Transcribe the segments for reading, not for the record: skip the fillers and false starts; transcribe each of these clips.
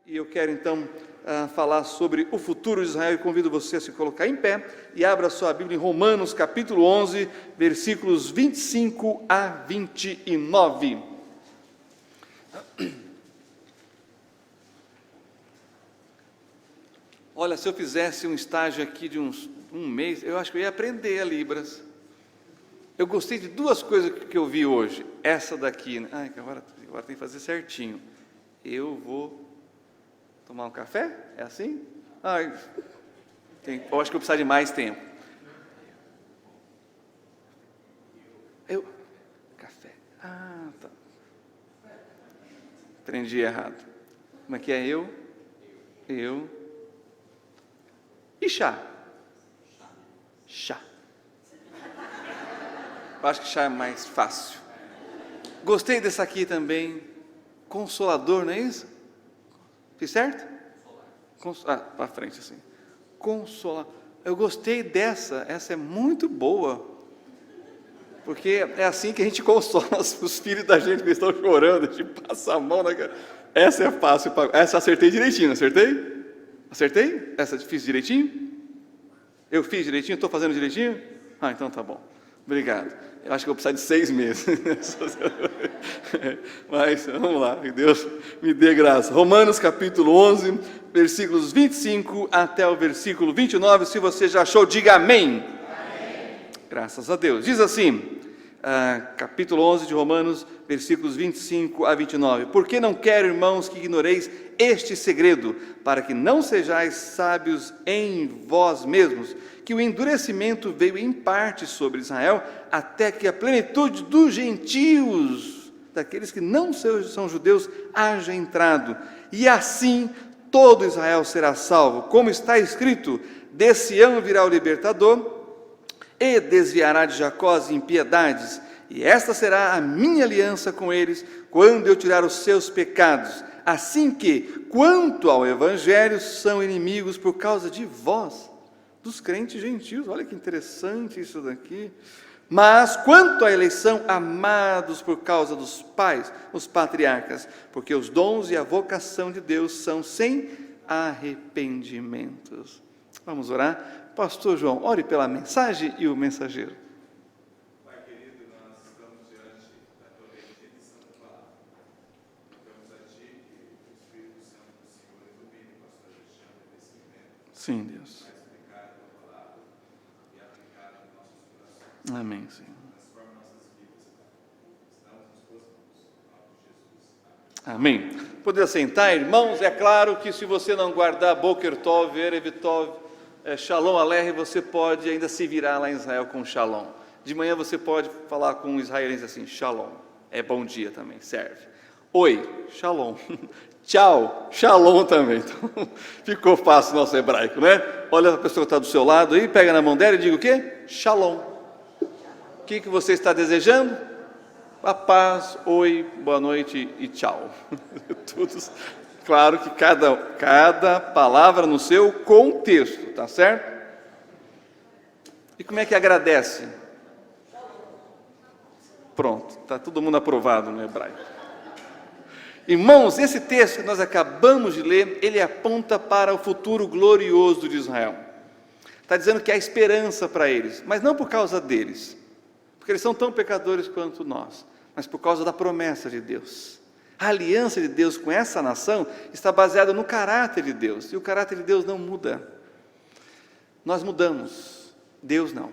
E eu quero então falar sobre o futuro de Israel e convido você a se colocar em pé e abra sua Bíblia em Romanos capítulo 11, versículos 25 a 29. Olha, se eu fizesse um estágio aqui de um mês, eu acho que eu ia aprender a Libras. Eu gostei de duas coisas que eu vi hoje. Essa daqui, né? Agora tem que fazer certinho. Eu vou tomar um café? É assim? Eu acho que eu preciso de mais tempo. Café. Tá. Aprendi errado. Como é que é eu? E chá? Chá. Eu acho que chá é mais fácil. Gostei dessa aqui também. Consolador, não é isso? Fiz certo? Para frente assim. Consolar. Eu gostei dessa. Essa é muito boa. Porque é assim que a gente consola os filhos da gente que estão chorando. A gente passa a mão na cara. Essa é fácil. Essa acertei direitinho, acertei? Acertei? Essa fiz direitinho? Eu fiz direitinho? Estou fazendo direitinho? Então tá bom. Obrigado. Eu acho que eu vou precisar de 6 meses. Mas vamos lá, que Deus me dê graça. Romanos capítulo 11, versículos 25 até o versículo 29. Se você já achou, diga amém. Amém. Graças a Deus. Diz assim, capítulo 11 de Romanos, versículos 25 a 29. Porque não quero, irmãos, que ignoreis este segredo, para que não sejais sábios em vós mesmos, que o endurecimento veio em parte sobre Israel, até que a plenitude dos gentios, daqueles que não são judeus, haja entrado. E assim todo Israel será salvo. Como está escrito, de Sião virá o libertador, e desviará de Jacó as impiedades, e esta será a minha aliança com eles, quando eu tirar os seus pecados. Assim que, quanto ao evangelho, são inimigos por causa de vós, dos crentes gentios. Olha que interessante isso daqui. Mas quanto à eleição, amados por causa dos pais, os patriarcas, porque os dons e a vocação de Deus são sem arrependimentos. Vamos orar? Pastor João, ore pela mensagem e o mensageiro. Pai querido, nós estamos diante da tua bendita e santa palavra. Rogamos a ti que o Espírito Santo do Senhor ilumine o pastor Alexandre nesse momento. Sim, Deus. Para explicar a tua palavra e aplicar nos nossos corações. Amém, Senhor. Transforma nossas vidas, Pai. Estamos nas tuas mãos. Em nome de Jesus. Amém. Amém. Poder sentar, irmãos. É claro que se você não guardar Boker Tov, Erev Tov, Shalom Aleichem, você pode ainda se virar lá em Israel com Shalom. De manhã você pode falar com um israelense assim, Shalom. É bom dia também, serve. Oi, Shalom. Tchau, Shalom também. Então, ficou fácil o nosso hebraico, né? Olha a pessoa que está do seu lado aí, pega na mão dela e diga o quê? Shalom. O que você está desejando? A paz, oi, boa noite e tchau. Tudo. Claro que cada palavra no seu contexto, tá certo? E como é que agradece? Pronto, está todo mundo aprovado no hebraico. Irmãos, esse texto que nós acabamos de ler, ele aponta para o futuro glorioso de Israel. Está dizendo que há esperança para eles, mas não por causa deles, porque eles são tão pecadores quanto nós, mas por causa da promessa de Deus. A aliança de Deus com essa nação está baseada no caráter de Deus, e o caráter de Deus não muda. Nós mudamos, Deus não.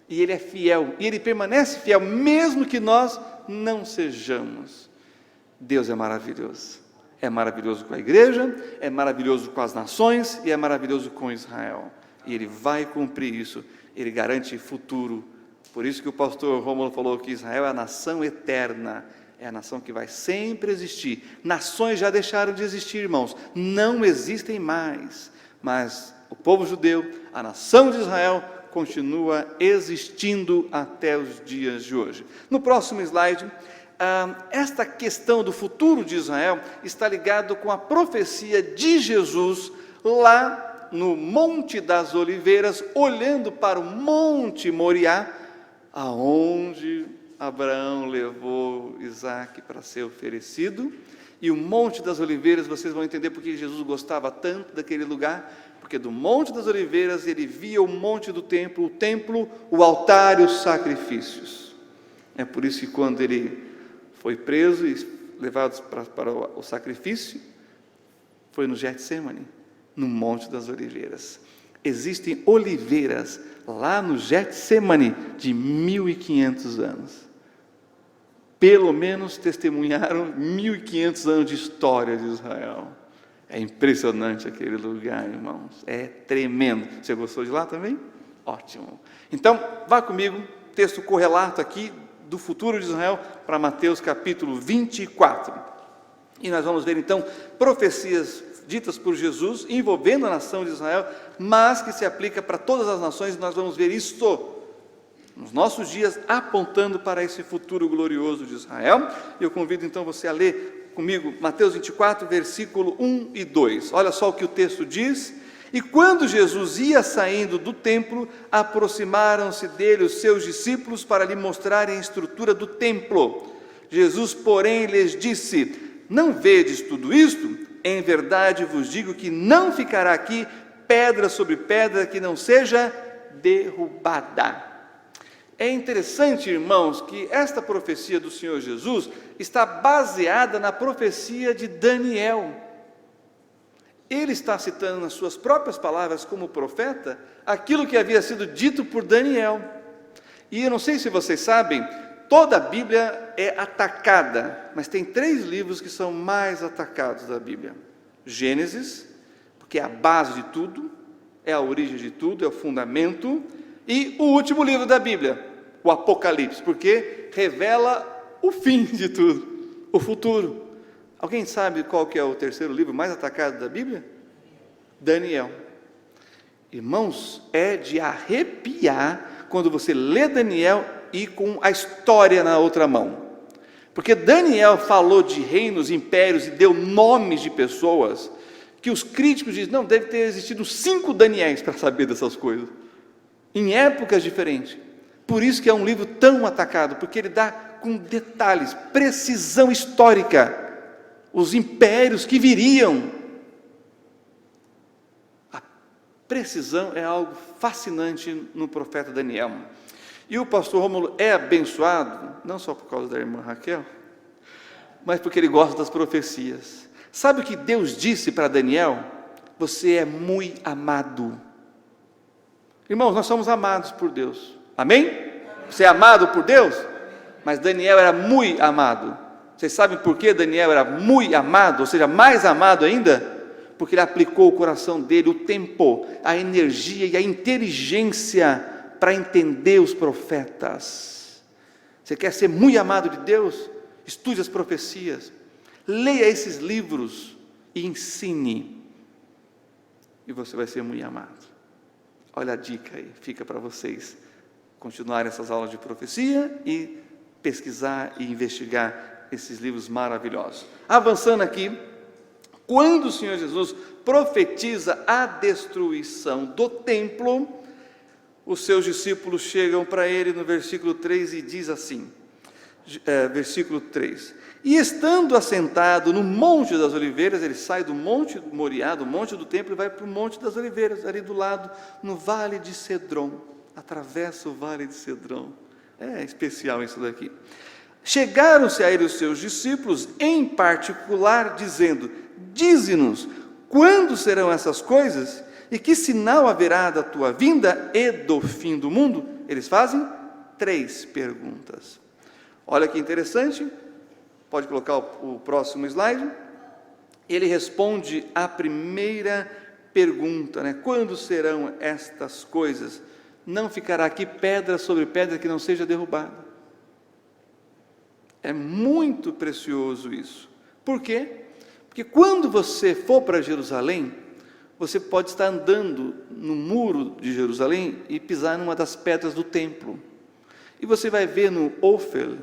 E Ele é fiel, e Ele permanece fiel, mesmo que nós não sejamos. Deus é maravilhoso. É maravilhoso com a igreja, é maravilhoso com as nações, e é maravilhoso com Israel. E Ele vai cumprir isso, Ele garante futuro. Por isso que o pastor Rômulo falou que Israel é a nação eterna, é a nação que vai sempre existir. Nações já deixaram de existir, irmãos, não existem mais, mas o povo judeu, a nação de Israel, continua existindo até os dias de hoje. No próximo slide, esta questão do futuro de Israel está ligado com a profecia de Jesus lá no Monte das Oliveiras, olhando para o Monte Moriá, aonde Abraão levou Isaque para ser oferecido, E o Monte das Oliveiras, vocês vão entender porque Jesus gostava tanto daquele lugar, porque do Monte das Oliveiras ele via o monte do templo, o altar e os sacrifícios. É por isso que quando ele foi preso e levado para o sacrifício, foi no Getsêmani, no Monte das Oliveiras. Existem oliveiras lá no Getsêmani de 1500 anos. Pelo menos testemunharam 1500 anos de história de Israel. É impressionante aquele lugar, irmãos. É tremendo. Você gostou de lá também? Ótimo. Então, vá comigo, texto correlato aqui do futuro de Israel para Mateus capítulo 24. E nós vamos ver então profecias ditas por Jesus envolvendo a nação de Israel, mas que se aplica para todas as nações. Nós vamos ver isto nos nossos dias, apontando para esse futuro glorioso de Israel. Eu convido então você a ler comigo Mateus 24, versículo 1 e 2. Olha só o que o texto diz: e quando Jesus ia saindo do templo, aproximaram-se dele os seus discípulos para lhe mostrarem a estrutura do templo. Jesus, porém, lhes disse: não vedes tudo isto? Em verdade vos digo que não ficará aqui pedra sobre pedra que não seja derrubada. É interessante, irmãos, que esta profecia do Senhor Jesus está baseada na profecia de Daniel. Ele está citando nas suas próprias palavras como profeta aquilo que havia sido dito por Daniel. E eu não sei se vocês sabem, toda a Bíblia é atacada, mas tem 3 livros que são mais atacados da Bíblia. Gênesis, porque é a base de tudo, é a origem de tudo, é o fundamento. E o último livro da Bíblia, o Apocalipse, porque revela o fim de tudo, o futuro. Alguém sabe qual que é o terceiro livro mais atacado da Bíblia? Daniel. Irmãos, é de arrepiar quando você lê Daniel e com a história na outra mão. Porque Daniel falou de reinos, impérios e deu nomes de pessoas que os críticos dizem, não, deve ter existido 5 Daniéis para saber dessas coisas, em épocas diferentes. Por isso que é um livro tão atacado, porque ele dá com detalhes, precisão histórica, os impérios que viriam. A precisão é algo fascinante no profeta Daniel. E o pastor Rômulo é abençoado, não só por causa da irmã Raquel, mas porque ele gosta das profecias. Sabe o que Deus disse para Daniel? Você é muito amado. Irmãos, nós somos amados por Deus. Amém? Você é amado por Deus? Mas Daniel era muito amado. Vocês sabem por que Daniel era muito amado? Ou seja, mais amado ainda? Porque ele aplicou o coração dele, o tempo, a energia e a inteligência para entender os profetas. Você quer ser muito amado de Deus? Estude as profecias, leia esses livros e ensine, e você vai ser muito amado. Olha a dica aí, fica para vocês continuar essas aulas de profecia e pesquisar e investigar esses livros maravilhosos. Avançando aqui, quando o Senhor Jesus profetiza a destruição do templo, os seus discípulos chegam para ele no versículo 3 e diz assim, versículo 3, e estando assentado no Monte das Oliveiras, ele sai do Monte Moriá, do Monte do Templo, e vai para o Monte das Oliveiras, ali do lado, no Vale de Cedron, atravessa o Vale de Cedron, é especial isso daqui. Chegaram-se a ele os seus discípulos, em particular, dizendo, dize-nos, quando serão essas coisas? E que sinal haverá da tua vinda e do fim do mundo? Eles fazem 3 perguntas. Olha que interessante, pode colocar o próximo slide. Ele responde à primeira pergunta, né? Quando serão estas coisas? Não ficará aqui pedra sobre pedra que não seja derrubada. É muito precioso isso. Por quê? Porque quando você for para Jerusalém, você pode estar andando no muro de Jerusalém e pisar numa das pedras do templo. E você vai ver no Ofel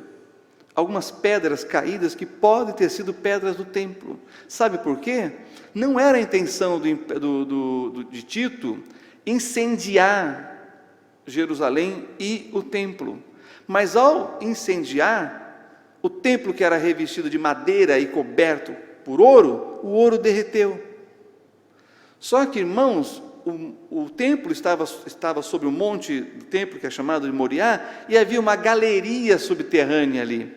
algumas pedras caídas que podem ter sido pedras do templo. Sabe por quê? Não era a intenção de Tito incendiar Jerusalém e o templo. Mas ao incendiar, o templo que era revestido de madeira e coberto por ouro, o ouro derreteu. Só que, irmãos, o templo estava sobre o monte do templo, que é chamado de Moriá, e havia uma galeria subterrânea ali.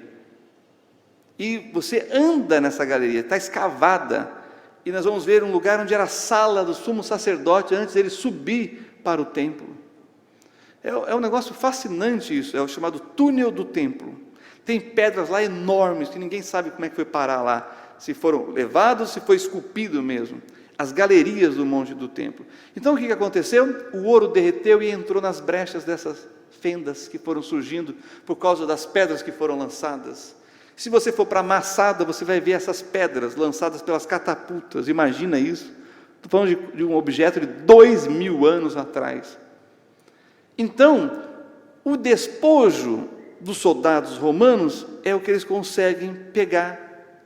E você anda nessa galeria, está escavada, e nós vamos ver um lugar onde era a sala do sumo sacerdote, antes dele subir para o templo. É um negócio fascinante isso, é o chamado túnel do templo. Tem pedras lá enormes, que ninguém sabe como é que foi parar lá, se foram levados, se foi esculpido mesmo. As galerias do monte do templo. Então o que aconteceu? O ouro derreteu e entrou nas brechas dessas fendas que foram surgindo por causa das pedras que foram lançadas. Se você for para Massada, você vai ver essas pedras lançadas pelas catapultas. Imagina isso. Estou falando de um objeto de 2000 anos atrás. Então, o despojo dos soldados romanos é o que eles conseguem pegar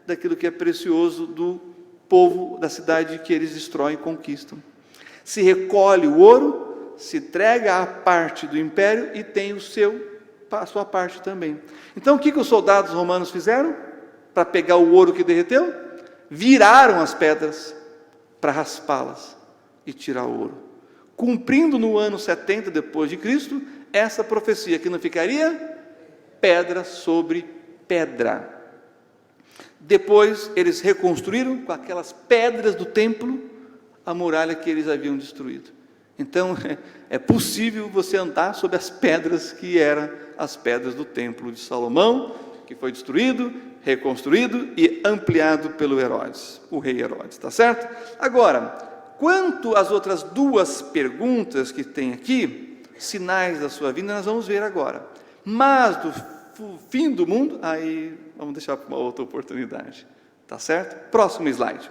daquilo que é precioso do povo da cidade que eles destroem e conquistam. Se recolhe o ouro, se entrega a parte do império e tem a sua parte também. Então o que os soldados romanos fizeram para pegar o ouro que derreteu? Viraram as pedras para raspá-las e tirar o ouro, cumprindo no ano 70 depois de Cristo essa profecia, que não ficaria pedra sobre pedra. Depois eles reconstruíram com aquelas pedras do templo a muralha que eles haviam destruído. Então é possível você andar sobre as pedras que eram as pedras do templo de Salomão, que foi destruído, reconstruído e ampliado pelo Herodes, o rei Herodes, está certo? Agora, quanto às outras duas perguntas que tem aqui, sinais da sua vinda, nós vamos ver agora. Mas do fim do mundo, aí vamos deixar para uma outra oportunidade, tá certo? Próximo slide.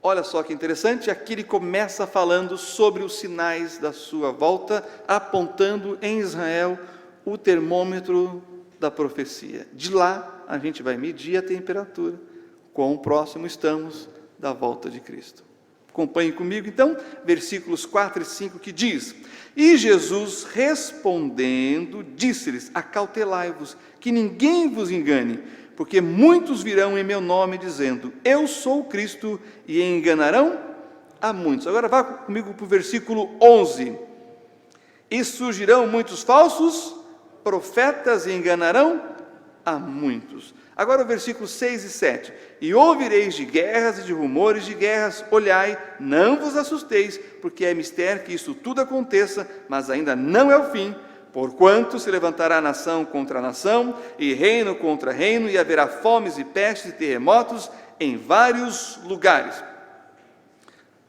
Olha só que interessante, aqui ele começa falando sobre os sinais da sua volta, apontando em Israel o termômetro da profecia. De lá a gente vai medir a temperatura, quão próximo estamos da volta de Cristo. Acompanhe comigo então, versículos 4 e 5, que diz: E Jesus respondendo, disse-lhes: Acautelai-vos, que ninguém vos engane, porque muitos virão em meu nome dizendo: Eu sou o Cristo, e enganarão a muitos. Agora vá comigo para o versículo 11. E surgirão muitos falsos profetas e enganarão a muitos. Agora o versículo 6 e 7. E ouvireis de guerras e de rumores de guerras, olhai, não vos assusteis, porque é mistério que isso tudo aconteça, mas ainda não é o fim. Porquanto se levantará nação contra nação, e reino contra reino, e haverá fomes e pestes e terremotos em vários lugares.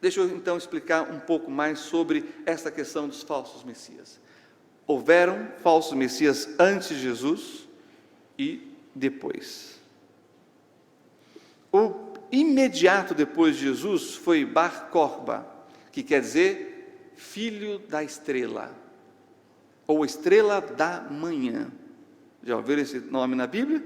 Deixa eu então explicar um pouco mais sobre essa questão dos falsos messias. Houveram falsos messias antes de Jesus e depois. O imediato depois de Jesus foi Bar Corba, que quer dizer filho da estrela, ou estrela da manhã. Já ouviram esse nome na Bíblia?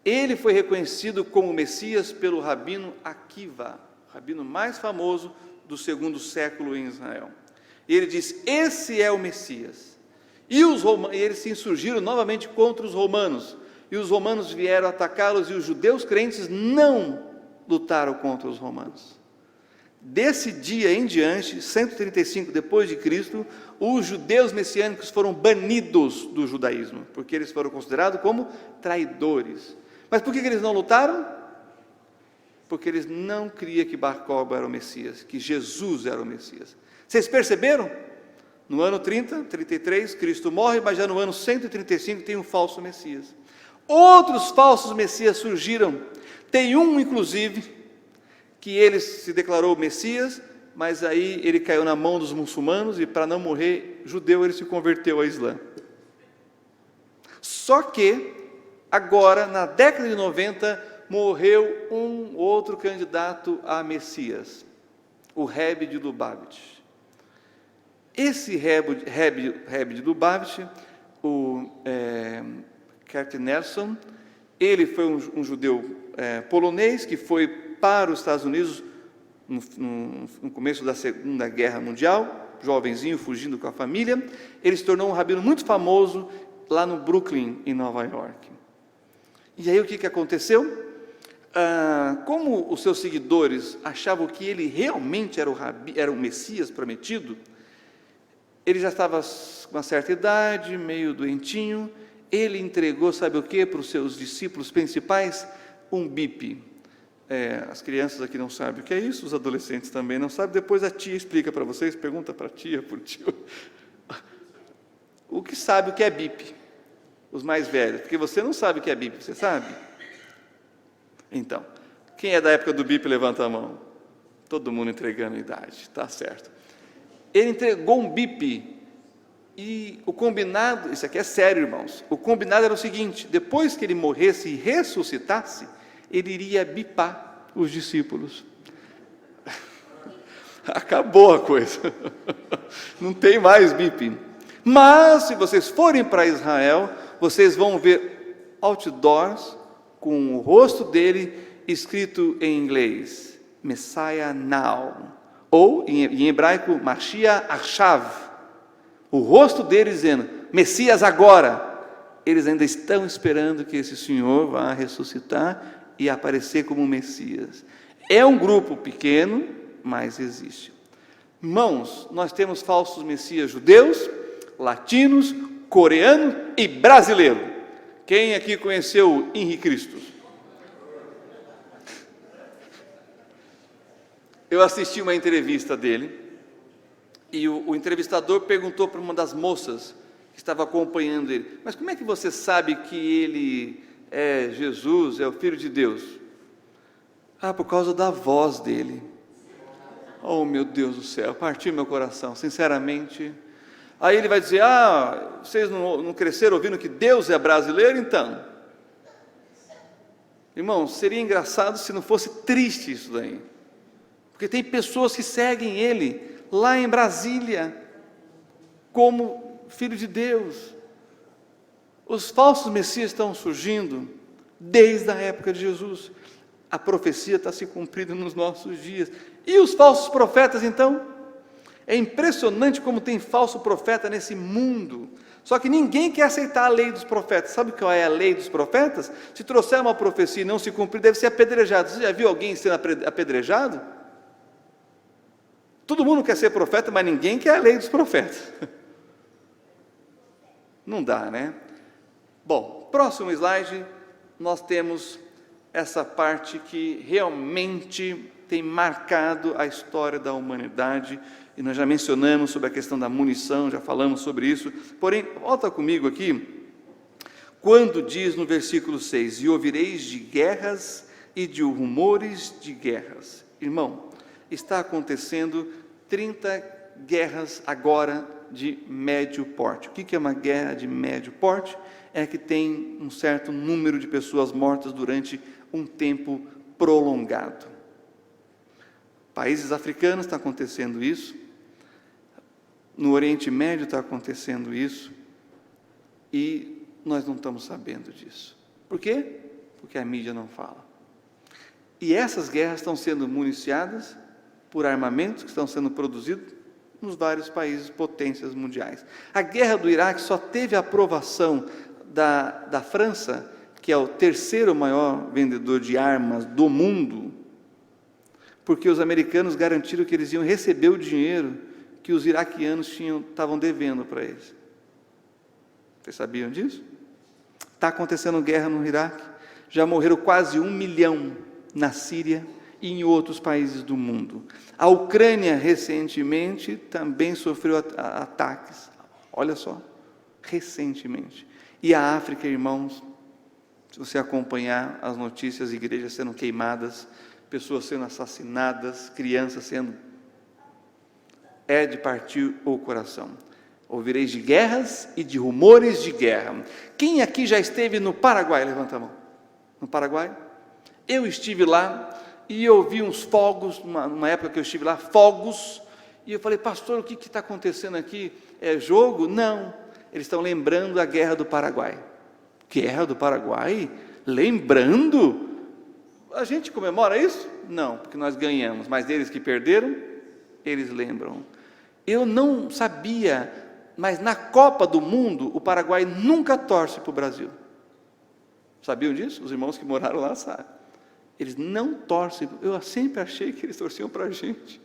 Ele foi reconhecido como Messias pelo rabino Akiva, o rabino mais famoso do segundo século em Israel. E ele diz: esse é o Messias. E eles se insurgiram novamente contra os romanos, e os romanos vieram atacá-los, e os judeus crentes não lutaram contra os romanos. Desse dia em diante, 135 depois de Cristo, os judeus messiânicos foram banidos do judaísmo, porque eles foram considerados como traidores. Mas por que eles não lutaram? Porque eles não criam que Bar Corba era o Messias, que Jesus era o Messias. Vocês perceberam? No ano 33, Cristo morre, mas já no ano 135 tem um falso Messias. Outros falsos Messias surgiram. Tem um, inclusive, que ele se declarou Messias, mas aí ele caiu na mão dos muçulmanos, e para não morrer judeu, ele se converteu ao Islã. Só que, agora, na década de 90, morreu um outro candidato a Messias, o Rebbe de Lubavitch. Esse Rebbe de Lubavitch, o Kurt Nelson, ele foi um judeu polonês que foi para os Estados Unidos no começo da Segunda Guerra Mundial, jovenzinho, fugindo com a família. Ele se tornou um rabino muito famoso lá no Brooklyn, em Nova York. E aí o que aconteceu? como os seus seguidores achavam que ele realmente era o Messias prometido, ele já estava com uma certa idade, meio doentinho, ele entregou, sabe o que, para os seus discípulos principais? Um bip. As crianças aqui não sabem o que é isso, os adolescentes também não sabem, depois a tia explica para vocês, pergunta para a tia, para o tio. O que sabe o que é bip? Os mais velhos, porque você não sabe o que é bip, você sabe? Então, quem é da época do bip, levanta a mão. Todo mundo entregando a idade, tá certo. Ele entregou um bip, e o combinado, isso aqui é sério, irmãos, o combinado era o seguinte: depois que ele morresse e ressuscitasse, ele iria bipar os discípulos. Acabou a coisa, não tem mais bip. Mas, se vocês forem para Israel, vocês vão ver outdoors com o rosto dele escrito em inglês, Messiah Now, ou em hebraico, Mashiach Achav, o rosto dele dizendo, Messias agora. Eles ainda estão esperando que esse Senhor vá ressuscitar e aparecer como Messias. É um grupo pequeno, mas existe. Irmãos, nós temos falsos Messias judeus, latinos, coreanos e brasileiro. Quem aqui conheceu o Henrique Cristo? Eu assisti uma entrevista dele e o entrevistador perguntou para uma das moças que estava acompanhando ele, mas como é que você sabe que ele é Jesus, é o Filho de Deus? Por causa da voz dele. Oh, meu Deus do céu, partiu meu coração, sinceramente. Aí ele vai dizer, vocês não cresceram ouvindo que Deus é brasileiro, então? Irmão, seria engraçado se não fosse triste isso daí, porque tem pessoas que seguem ele, lá em Brasília, como Filho de Deus. Os falsos messias estão surgindo desde a época de Jesus, a profecia está se cumprindo nos nossos dias, e os falsos profetas então? É impressionante como tem falso profeta nesse mundo, só que ninguém quer aceitar a lei dos profetas. Sabe qual é a lei dos profetas? Se trouxer uma profecia e não se cumprir, deve ser apedrejado. Você já viu alguém sendo apedrejado? Todo mundo quer ser profeta, mas ninguém quer a lei dos profetas. Não dá, né? Bom, próximo slide, nós temos essa parte que realmente tem marcado a história da humanidade, e nós já mencionamos sobre a questão da munição, já falamos sobre isso, porém, volta comigo aqui, quando diz no versículo 6, e ouvireis de guerras e de rumores de guerras. Irmão, está acontecendo 30 guerras agora de médio porte. O que é uma guerra de médio porte? É que tem um certo número de pessoas mortas durante um tempo prolongado. Países africanos está acontecendo isso, no Oriente Médio está acontecendo isso, e nós não estamos sabendo disso. Por quê? Porque a mídia não fala. E essas guerras estão sendo municiadas por armamentos que estão sendo produzidos nos vários países, potências mundiais. A guerra do Iraque só teve a aprovação da França, que é o terceiro maior vendedor de armas do mundo, porque os americanos garantiram que eles iam receber o dinheiro que os iraquianos estavam devendo para eles. Vocês sabiam disso? Está acontecendo guerra no Iraque, já morreram quase 1 milhão na Síria e em outros países do mundo. A Ucrânia, recentemente, também sofreu ataques, olha só, recentemente. E a África, irmãos, se você acompanhar as notícias, igrejas sendo queimadas, pessoas sendo assassinadas, crianças sendo... é de partir o coração. Ouvireis de guerras e de rumores de guerra. Quem aqui já esteve no Paraguai? Levanta a mão. No Paraguai? Eu estive lá e eu vi uns fogos, numa época que eu estive lá, fogos, e eu falei, pastor, o que está acontecendo aqui? É jogo? Não, eles estão lembrando a guerra do Paraguai. Guerra do Paraguai? Lembrando? A gente comemora isso? Não, porque nós ganhamos, mas eles que perderam, eles lembram. Eu não sabia, mas na Copa do Mundo, o Paraguai nunca torce para o Brasil. Sabiam disso? Os irmãos que moraram lá sabem. Eles não torcem. Eu sempre achei que eles torciam para a gente.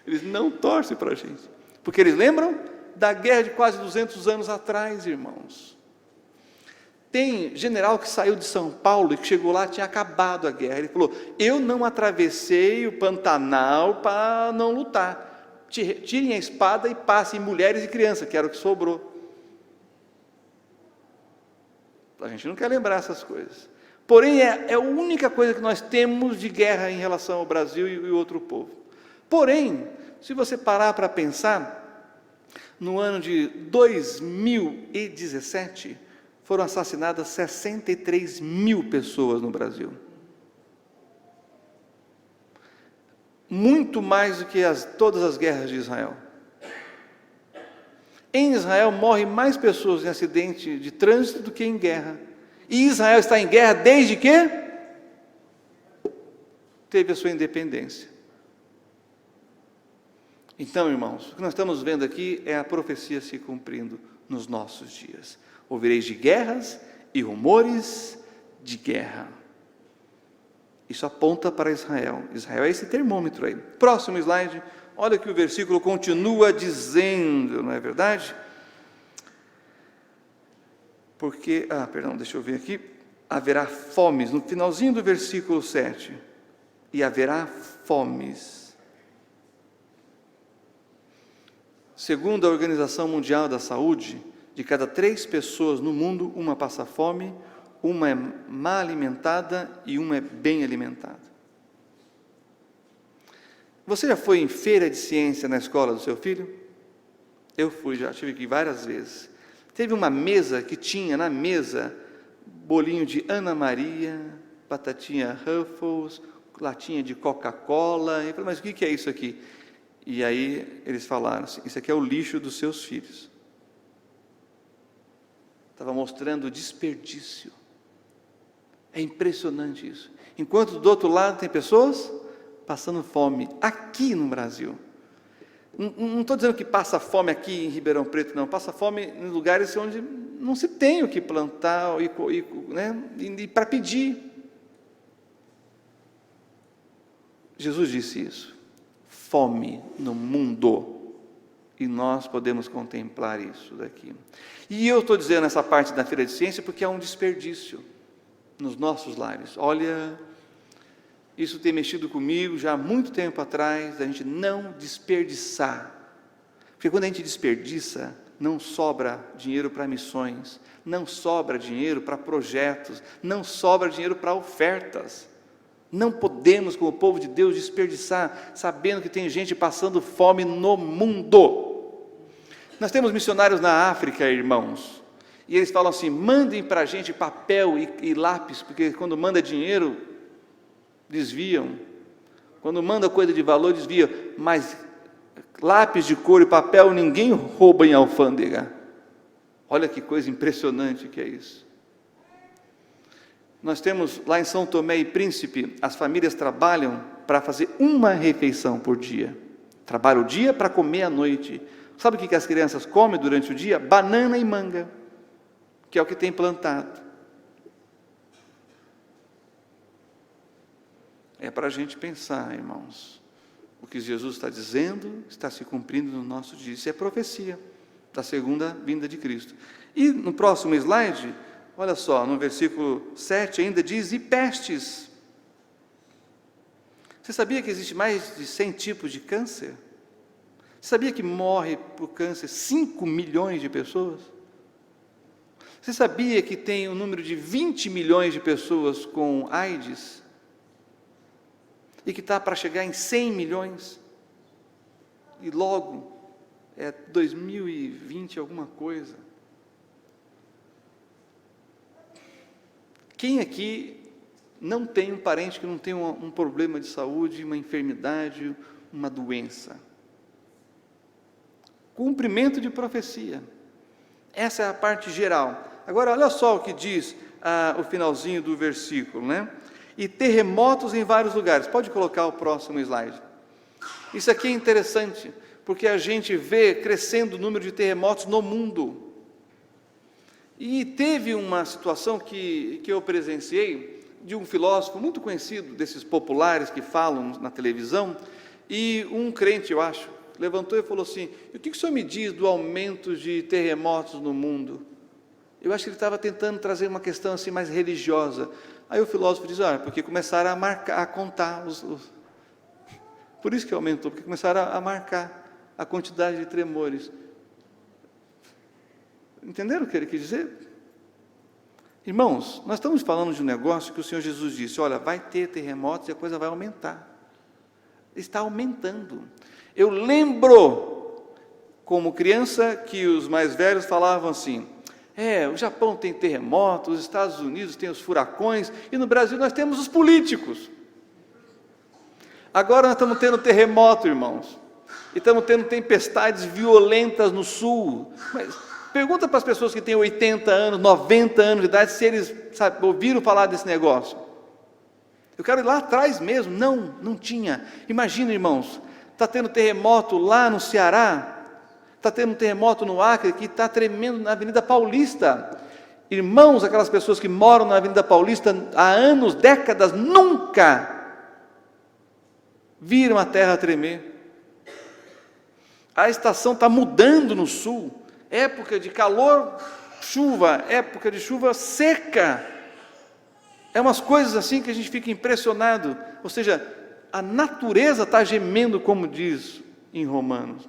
Eles não torcem para a gente. Porque eles lembram da guerra de quase 200 anos atrás, irmãos. Tem general que saiu de São Paulo e que chegou lá, tinha acabado a guerra. Ele falou: eu não atravessei o Pantanal para não lutar. Tirem a espada e passem mulheres e crianças, que era o que sobrou. A gente não quer lembrar essas coisas. Porém, é a única coisa que nós temos de guerra em relação ao Brasil e outro povo. Porém, se você parar para pensar, no ano de 2017, foram assassinadas 63 mil pessoas no Brasil. Muito mais do que todas as guerras de Israel. Em Israel morrem mais pessoas em acidente de trânsito do que em guerra. E Israel está em guerra desde que teve a sua independência. Então, irmãos, o que nós estamos vendo aqui é a profecia se cumprindo nos nossos dias. Ouvireis de guerras e rumores de guerra. Isso aponta para Israel. Israel é esse termômetro aí. Próximo slide. Olha que o versículo continua dizendo, não é verdade? Porque, deixa eu ver aqui. Haverá fomes, no finalzinho do versículo 7. E haverá fomes. Segundo a Organização Mundial da Saúde, de cada 3 pessoas no mundo, uma passa fome, uma é mal alimentada e uma é bem alimentada. Você já foi em feira de ciência na escola do seu filho? Eu fui, já tive aqui várias vezes. Teve uma mesa que tinha na mesa bolinho de Ana Maria, batatinha Ruffles, latinha de Coca-Cola. Eu falei: mas o que é isso aqui? E aí eles falaram assim: isso aqui é o lixo dos seus filhos. Estava mostrando o desperdício. É impressionante isso. Enquanto do outro lado tem pessoas passando fome, aqui no Brasil. Não estou dizendo que passa fome aqui em Ribeirão Preto, não. Passa fome em lugares onde não se tem o que plantar e para pedir. Jesus disse isso. Fome no mundo. E nós podemos contemplar isso daqui. E eu estou dizendo essa parte da feira de ciência porque é um desperdício nos nossos lares. Olha, isso tem mexido comigo já há muito tempo atrás, a gente não desperdiçar. Porque quando a gente desperdiça, não sobra dinheiro para missões, não sobra dinheiro para projetos, não sobra dinheiro para ofertas. Não podemos, como povo de Deus, desperdiçar, sabendo que tem gente passando fome no mundo. Nós temos missionários na África, irmãos, e eles falam assim: mandem para a gente papel e lápis, porque quando manda dinheiro, desviam. Quando manda coisa de valor, desvia. Mas lápis de cor e papel ninguém rouba em alfândega. Olha que coisa impressionante que é isso. Nós temos lá em São Tomé e Príncipe, as famílias trabalham para fazer uma refeição por dia. Trabalham o dia para comer à noite. Sabe o que as crianças comem durante o dia? Banana e manga, que é o que tem plantado. É para a gente pensar, irmãos, o que Jesus está dizendo está se cumprindo no nosso dia. Isso é profecia da segunda vinda de Cristo. E no próximo slide, olha só, no versículo 7 ainda diz: e pestes. Você sabia que existe mais de 100 tipos de câncer? Você sabia que morre por câncer 5 milhões de pessoas? Você sabia que tem um número de 20 milhões de pessoas com AIDS? E que está para chegar em 100 milhões? E logo, 2020 alguma coisa. Quem aqui não tem um parente que não tem um problema de saúde, uma enfermidade, uma doença? Cumprimento de profecia. Essa é a parte geral. Agora, olha só o que diz o finalzinho do versículo, né? E terremotos em vários lugares. Pode colocar o próximo slide. Isso aqui é interessante, porque a gente vê crescendo o número de terremotos no mundo. E teve uma situação que eu presenciei de um filósofo muito conhecido, desses populares que falam na televisão, e um crente, eu acho, levantou e falou assim: o que o senhor me diz do aumento de terremotos no mundo? Eu acho que ele estava tentando trazer uma questão assim mais religiosa. Aí o filósofo diz: porque começaram a marcar, a contar por isso que aumentou, porque começaram a marcar a quantidade de tremores. Entenderam o que ele quis dizer? Irmãos, nós estamos falando de um negócio que o Senhor Jesus disse: olha, vai ter terremotos e a coisa vai aumentar. Está aumentando. Eu lembro, como criança, que os mais velhos falavam assim: o Japão tem terremotos, os Estados Unidos tem os furacões, e no Brasil nós temos os políticos. Agora nós estamos tendo terremoto, irmãos, e estamos tendo tempestades violentas no sul. Mas pergunta para as pessoas que têm 80 anos, 90 anos de idade, se eles ouviram falar desse negócio. Eu quero ir lá atrás mesmo. Não tinha. Imagina, irmãos, está tendo terremoto lá no Ceará, está tendo um terremoto no Acre, que está tremendo na Avenida Paulista. Irmãos, aquelas pessoas que moram na Avenida Paulista há anos, décadas, nunca viram a terra tremer. A estação está mudando no sul, época de calor, chuva, época de chuva seca. É umas coisas assim que a gente fica impressionado. Ou seja, a natureza está gemendo, como diz em Romanos.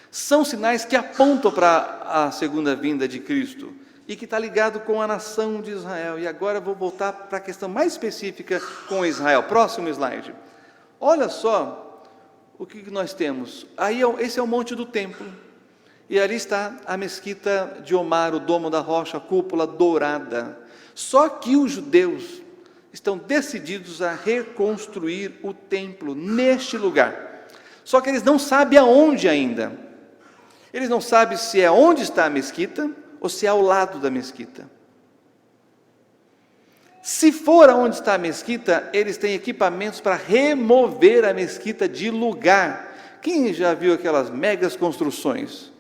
São sinais que apontam para a segunda vinda de Cristo e que está ligado com a nação de Israel. E agora eu vou voltar para a questão mais específica com Israel. Próximo slide. Olha só o que nós temos. Aí esse é o Monte do Templo. E ali está a mesquita de Omar, o Domo da Rocha, a cúpula dourada. Só que os judeus estão decididos a reconstruir o templo neste lugar. Só que eles não sabem aonde ainda. Eles não sabem se é onde está a mesquita ou se é ao lado da mesquita. Se for aonde está a mesquita, eles têm equipamentos para remover a mesquita de lugar. Quem já viu aquelas megas construções?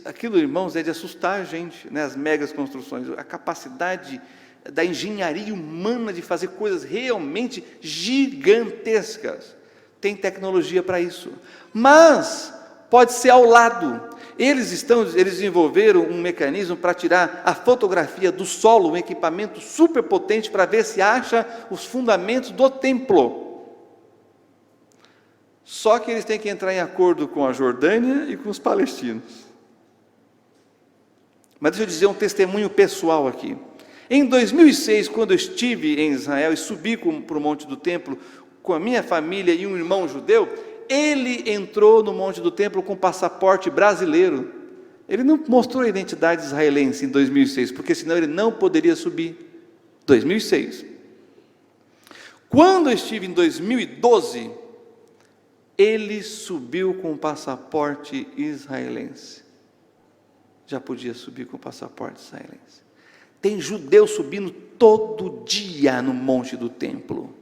Aquilo, irmãos, é de assustar a gente, né? As megas construções, a capacidade da engenharia humana de fazer coisas realmente gigantescas. Tem tecnologia para isso, mas pode ser ao lado. Eles desenvolveram um mecanismo para tirar a fotografia do solo, um equipamento super potente para ver se acha os fundamentos do templo. Só que eles têm que entrar em acordo com a Jordânia e com os palestinos. Mas deixa eu dizer um testemunho pessoal aqui. Em 2006, quando eu estive em Israel e subi para o Monte do Templo com a minha família e um irmão judeu, ele entrou no Monte do Templo com passaporte brasileiro. Ele não mostrou a identidade israelense em 2006, porque senão ele não poderia subir. 2006. Quando eu estive em 2012, ele subiu com o passaporte israelense. Já podia subir com o passaporte israelense. Tem judeu subindo todo dia no Monte do Templo.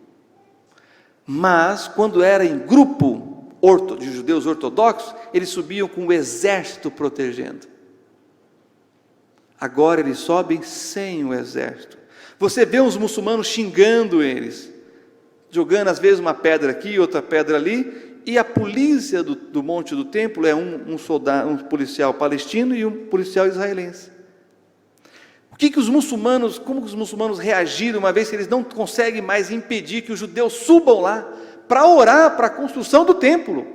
Mas, quando era em grupo de judeus ortodoxos, eles subiam com o exército protegendo. Agora eles sobem sem o exército. Você vê os muçulmanos xingando eles, jogando às vezes uma pedra aqui, outra pedra ali, e a polícia do Monte do Templo é um policial palestino e um policial israelense. Como os muçulmanos reagiram, uma vez que eles não conseguem mais impedir que os judeus subam lá para orar para a construção do templo?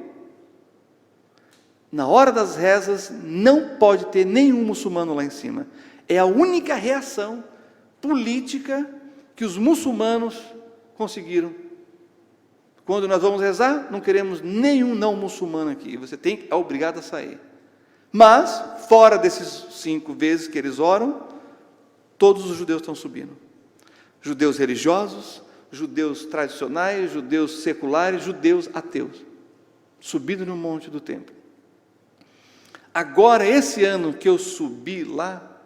Na hora das rezas, não pode ter nenhum muçulmano lá em cima. É a única reação política que os muçulmanos conseguiram. Quando nós vamos rezar, não queremos nenhum não muçulmano aqui. Você é obrigado a sair. Mas, fora desses 5 vezes que eles oram, todos os judeus estão subindo. Judeus religiosos, judeus tradicionais, judeus seculares, judeus ateus. Subindo no Monte do Templo. Agora, esse ano que eu subi lá,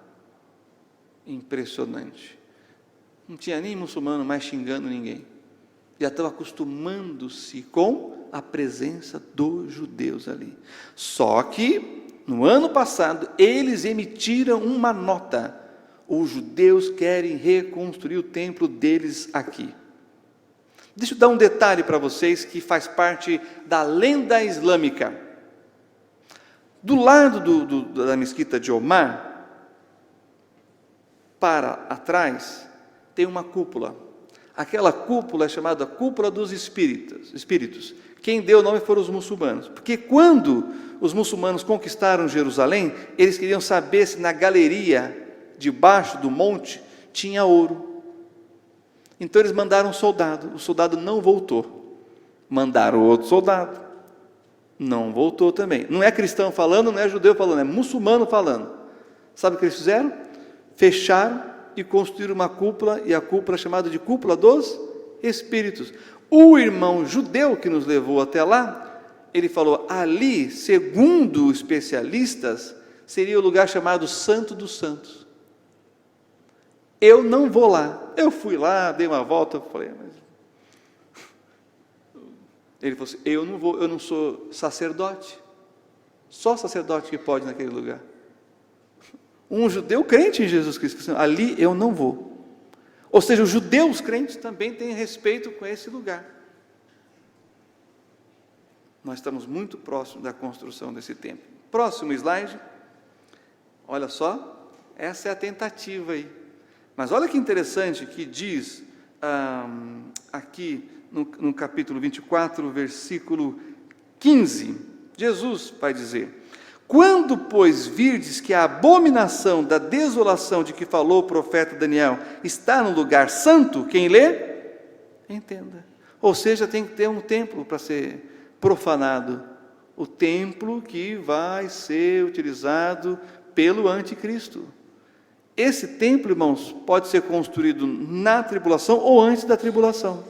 impressionante. Não tinha nem muçulmano mais xingando ninguém. Já estão acostumando-se com a presença dos judeus ali. Só que, no ano passado, eles emitiram uma nota. Os judeus querem reconstruir o templo deles aqui. Deixa eu dar um detalhe para vocês que faz parte da lenda islâmica. Do lado da mesquita de Omar, para atrás, tem uma cúpula. Aquela cúpula é chamada Cúpula dos Espíritos. Quem deu o nome foram os muçulmanos. Porque quando os muçulmanos conquistaram Jerusalém, eles queriam saber se na galeria, debaixo do monte, tinha ouro. Então eles mandaram um soldado. O soldado não voltou. Mandaram outro soldado. Não voltou também. Não é cristão falando, não é judeu falando, é muçulmano falando. Sabe o que eles fizeram? Fecharam e construíram uma cúpula, e a cúpula é chamada de Cúpula dos Espíritos. O irmão judeu que nos levou até lá, ele falou, ali, segundo especialistas, seria o lugar chamado Santo dos Santos. Eu não vou lá. Eu fui lá, dei uma volta, falei, mas... Ele falou assim, eu não vou, eu não sou sacerdote. Só sacerdote que pode naquele lugar. Um judeu crente em Jesus Cristo, ali eu não vou. Ou seja, os judeus crentes também têm respeito com esse lugar. Nós estamos muito próximos da construção desse templo. Próximo slide. Olha só, essa é a tentativa aí. Mas olha que interessante que diz aqui no capítulo 24, versículo 15. Jesus vai dizer... Quando, pois, virdes que a abominação da desolação de que falou o profeta Daniel está no lugar santo, quem lê, entenda. Ou seja, tem que ter um templo para ser profanado. O templo que vai ser utilizado pelo anticristo. Esse templo, irmãos, pode ser construído na tribulação ou antes da tribulação.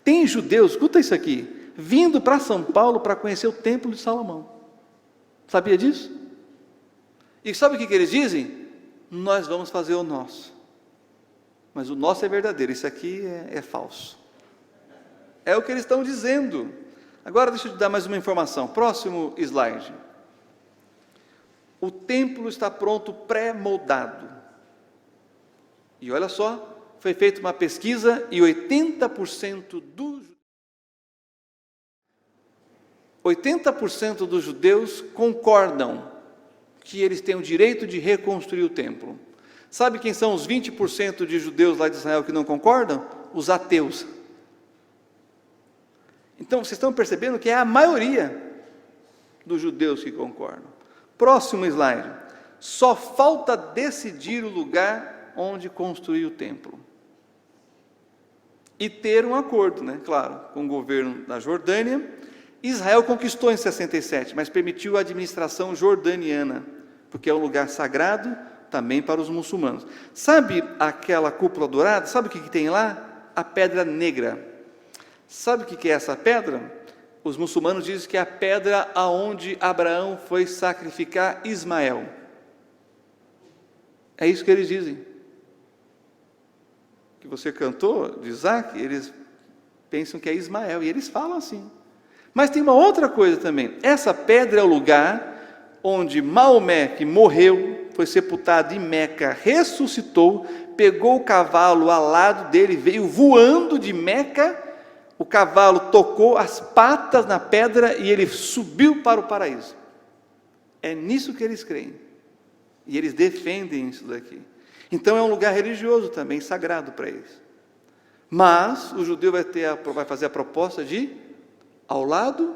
Tem judeus, escuta isso aqui, vindo para São Paulo para conhecer o templo de Salomão. Sabia disso? E sabe o que eles dizem? Nós vamos fazer o nosso. Mas o nosso é verdadeiro, isso aqui é falso. É o que eles estão dizendo. Agora deixa eu te dar mais uma informação. Próximo slide. O templo está pronto, pré-moldado. E olha só, foi feita uma pesquisa e 80% dos judeus concordam que eles têm o direito de reconstruir o templo. Sabe quem são os 20% de judeus lá de Israel que não concordam? Os ateus. Então, vocês estão percebendo que é a maioria dos judeus que concordam. Próximo slide. Só falta decidir o lugar onde construir o templo. E ter um acordo, claro, com o governo da Jordânia. Israel conquistou em 67, mas permitiu a administração jordaniana, porque é um lugar sagrado também para os muçulmanos. Sabe aquela cúpula dourada? Sabe o que tem lá? A pedra negra. Sabe o que é essa pedra? Os muçulmanos dizem que é a pedra aonde Abraão foi sacrificar Ismael. É isso que eles dizem. Que você cantou de Isaac, eles pensam que é Ismael, e eles falam assim. Mas tem uma outra coisa também. Essa pedra é o lugar onde Maomé, que morreu, foi sepultado em Meca, ressuscitou, pegou o cavalo ao lado dele, veio voando de Meca, o cavalo tocou as patas na pedra e ele subiu para o paraíso. É nisso que eles creem. E eles defendem isso daqui. Então é um lugar religioso também, sagrado para eles. Mas o judeu vai fazer a proposta de ao lado,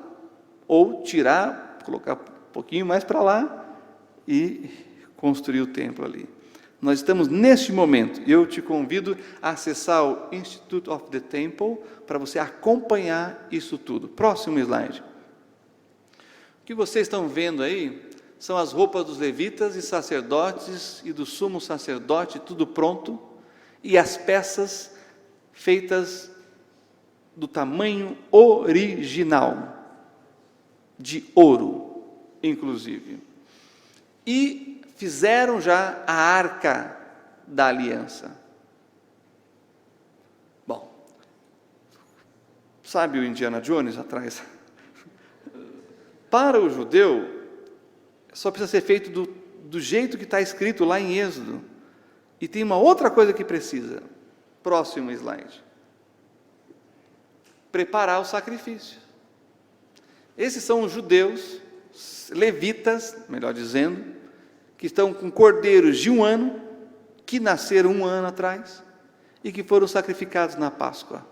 ou tirar, colocar um pouquinho mais para lá e construir o templo ali. Nós estamos neste momento, eu te convido a acessar o Institute of the Temple para você acompanhar isso tudo. Próximo slide. O que vocês estão vendo aí são as roupas dos levitas e sacerdotes e do sumo sacerdote, tudo pronto, e as peças feitas do tamanho original, de ouro, inclusive. E fizeram já a arca da aliança. Bom, sabe o Indiana Jones atrás? Para o judeu, só precisa ser feito do jeito que está escrito lá em Êxodo. E tem uma outra coisa que precisa. Próximo slide. Preparar o sacrifício. Esses são os judeus, levitas, melhor dizendo, que estão com cordeiros de 1 ano, que nasceram 1 ano atrás, e que foram sacrificados na Páscoa,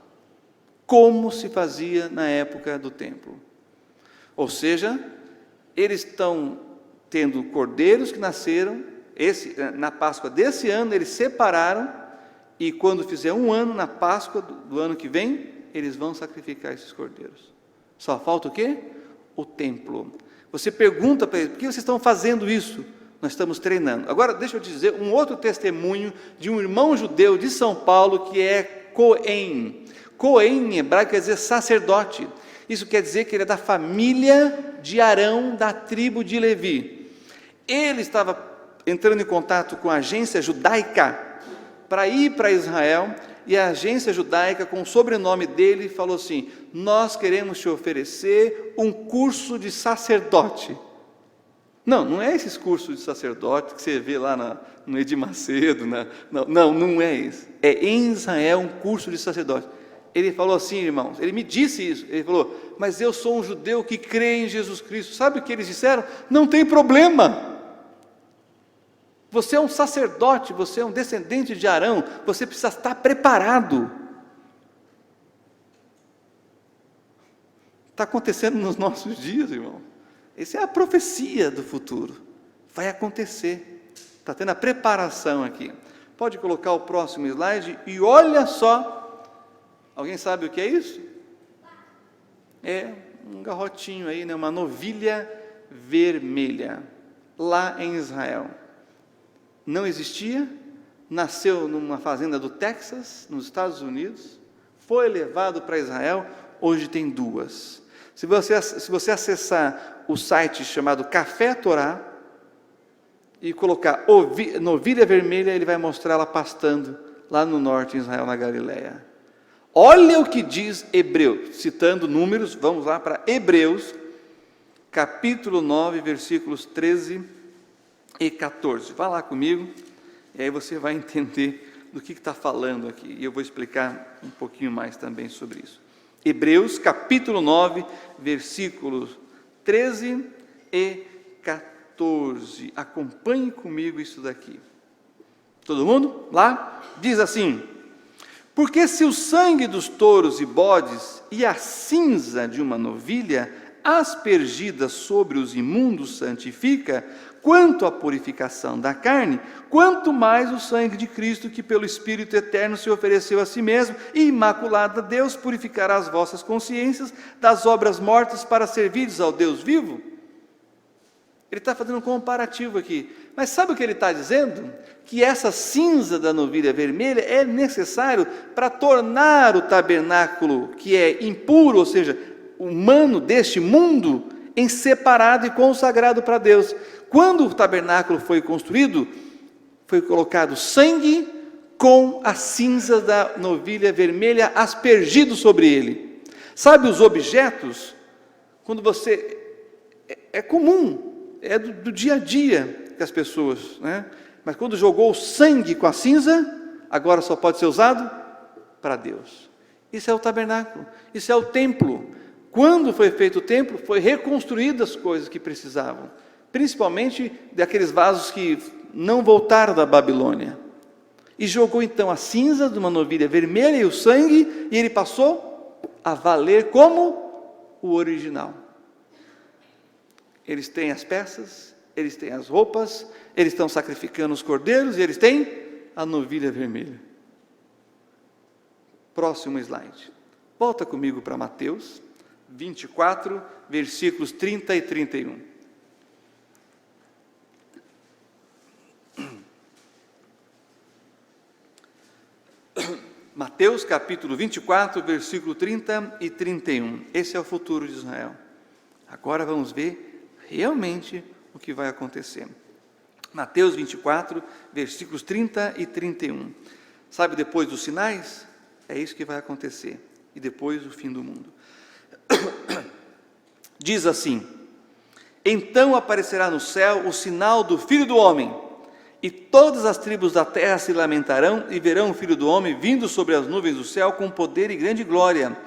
como se fazia na época do templo. Ou seja, eles estão tendo cordeiros que nasceram, na Páscoa desse ano, eles separaram, e quando fizer 1 ano, na Páscoa do ano que vem, eles vão sacrificar esses cordeiros. Só falta o quê? O templo. Você pergunta para eles, por que vocês estão fazendo isso? Nós estamos treinando. Agora, deixa eu te dizer um outro testemunho de um irmão judeu de São Paulo, que é Cohen. Cohen, em hebraico, quer dizer sacerdote. Isso quer dizer que ele é da família de Arão, da tribo de Levi. Ele estava entrando em contato com a agência judaica para ir para Israel, e a agência judaica, com o sobrenome dele, falou assim: nós queremos te oferecer um curso de sacerdote. Não é esses cursos de sacerdote que você vê lá no Edir Macedo, não é isso. É em Israel um curso de sacerdote. Ele falou assim, irmãos, ele me disse isso, ele falou: mas eu sou um judeu que crê em Jesus Cristo. Sabe o que eles disseram? Não tem problema. Você é um sacerdote, você é um descendente de Arão, você precisa estar preparado. Está acontecendo nos nossos dias, irmão. Essa é a profecia do futuro. Vai acontecer. Está tendo a preparação aqui. Pode colocar o próximo slide e olha só. Alguém sabe o que é isso? É um garrotinho aí, né? Uma novilha vermelha. Lá em Israel. Não existia, nasceu numa fazenda do Texas, nos Estados Unidos, foi levado para Israel, hoje tem 2. Se você acessar o site chamado Café Torá, e colocar novilha vermelha, ele vai mostrar ela pastando, lá no norte, em Israel, na Galileia. Olha o que diz Hebreus, citando números, vamos lá para Hebreus, capítulo 9, versículos 13 e 14, vá lá comigo, e aí você vai entender do que está falando aqui, e eu vou explicar um pouquinho mais também sobre isso. Hebreus, capítulo 9, versículos 13 e 14, acompanhe comigo isso daqui. Todo mundo? Lá? Diz assim: porque se o sangue dos touros e bodes e a cinza de uma novilha aspergida sobre os imundos santifica, quanto à purificação da carne, quanto mais o sangue de Cristo, que pelo Espírito eterno se ofereceu a si mesmo, e imaculado a Deus, purificará as vossas consciências das obras mortas para servires ao Deus vivo. Ele está fazendo um comparativo aqui, mas sabe o que ele está dizendo? Que essa cinza da novilha vermelha é necessário para tornar o tabernáculo, que é impuro, ou seja, humano deste mundo, em separado e consagrado para Deus. Quando o tabernáculo foi construído, foi colocado sangue com a cinza da novilha vermelha aspergido sobre ele. Sabe os objetos? Quando você... É comum, é do dia a dia que as pessoas... né? Mas quando jogou o sangue com a cinza, agora só pode ser usado para Deus. Isso é o tabernáculo, isso é o templo. Quando foi feito o templo, foi reconstruídas as coisas que precisavam, principalmente daqueles vasos que não voltaram da Babilônia. E jogou então a cinza de uma novilha vermelha e o sangue, e ele passou a valer como o original. Eles têm as peças, eles têm as roupas, eles estão sacrificando os cordeiros, e eles têm a novilha vermelha. Próximo slide. Volta comigo para Mateus 24, versículos 30 e 31. Mateus capítulo 24, versículo 30 e 31. Esse é o futuro de Israel. Agora vamos ver realmente o que vai acontecer. Mateus 24, versículos 30 e 31. Sabe, depois dos sinais, é isso que vai acontecer. E depois o fim do mundo. Diz assim: Então aparecerá no céu o sinal do Filho do Homem, e todas as tribos da terra se lamentarão e verão o Filho do Homem vindo sobre as nuvens do céu com poder e grande glória.